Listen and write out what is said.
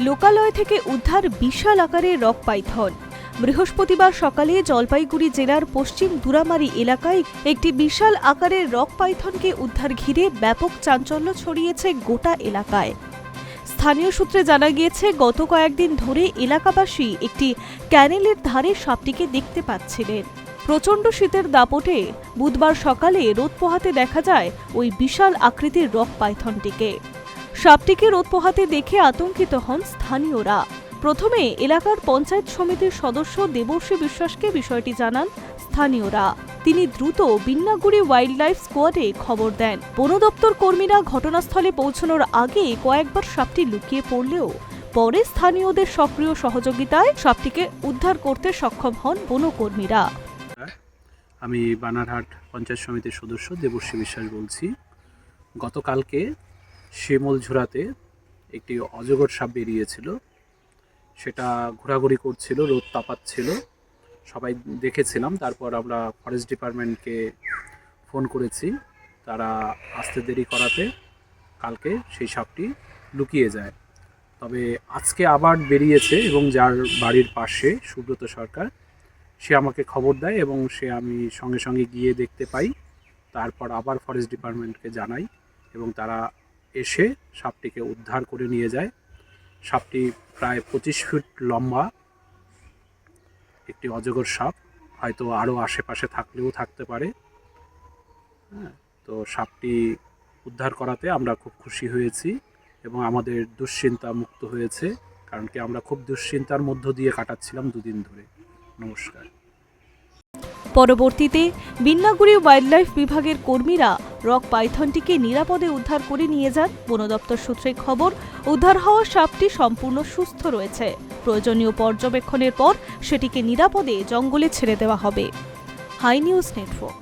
লোকালয় থেকে উদ্ধার বিশাল আকারের রক পাইথন। বৃহস্পতিবার সকালে জলপাইগুড়ি জেলার পশ্চিম দুরামারি এলাকায় একটি বিশাল আকারের রক পাইথনকে উদ্ধার ঘিরে ব্যাপক চাঞ্চল্য ছড়িয়েছে গোটা এলাকায়। স্থানীয় সূত্রে জানা গিয়েছে, গত কয়েকদিন ধরে এলাকাবাসী একটি ক্যানেলের ধারে সাপটিকে দেখতে পাচ্ছিলেন। প্রচণ্ড শীতের দাপটে বুধবার সকালে রোদ পোহাতে দেখা যায় ওই বিশাল আকৃতির রক পাইথনটিকে। সাপটিকে রোদ পোহাতে দেখে আতঙ্কিত হন স্থানীয়রা। প্রথমে এলাকার পঞ্চায়েত সমিতির সদস্য দেবর্ষী বিশ্বাসকে বিষয়টি জানান স্থানীয়রা। তিনি দ্রুত বিন্নাগুড়ি ওয়াইল্ড লাইফ স্কোয়াডে খবর দেন। বন দপ্তর কর্মীরা ঘটনাস্থলে পৌঁছানোর আগে কয়েকবার সাপটি লুকিয়ে পড়লেও পরে স্থানীয়দের সক্রিয় সহযোগিতায় সাপটিকে উদ্ধার করতে সক্ষম হন বনকর্মীরা। আমি বানারহাট পঞ্চায়েত সমিতির সদস্য দেবর্ষী বিশ্বাস বলছি। গতকালকে শিমুলঝুড়াতে একটি অজগর সাপ বেরিয়েছিল। সেটা ঘোরাঘুরি করছিল, রোদ তাপাচ্ছিল, সবাই দেখেছিলাম। তারপর আমরা ফরেস্ট ডিপার্টমেন্টকে ফোন করেছি, তারা আসতে দেরি করাতে কালকে সেই সাপটি লুকিয়ে যায়। তবে আজকে আবার বেরিয়েছে এবং যার বাড়ির পাশে সুব্রত সরকার, সে আমাকে খবর দেয় এবং আমি সঙ্গে সঙ্গে গিয়ে দেখতে পাই। তারপর আবার ফরেস্ট ডিপার্টমেন্টকে জানাই এবং তারা এসে সাপটিকে উদ্ধার করে নিয়ে যায়। সাপটি প্রায় 25 ফিট লম্বা একটি অজগর সাপ, হয়তো আরও আশেপাশে থাকলেও থাকতে পারে। তো সাপটি উদ্ধার করাতে আমরা খুব খুশি হয়েছি এবং আমাদের দুশ্চিন্তা মুক্ত হয়েছে, কারণ কি আমরা খুব দুশ্চিন্তার মধ্য দিয়ে কাটাচ্ছিলাম দুদিন ধরে। নমস্কার। পরবর্তীতে বিন্নাগুড়ি ওয়াইল্ড লাইফ বিভাগের কর্মীরা রক পাইথনটিকে নিরাপদে উদ্ধার করে নিয়ে যান। বন দপ্তর সূত্রে খবর, উদ্ধার হওয়া সাপটি সম্পূর্ণ সুস্থ রয়েছে। প্রয়োজনীয় পর্যবেক্ষণের পর সেটিকে নিরাপদে জঙ্গলে ছেড়ে দেওয়া হবে। High news network.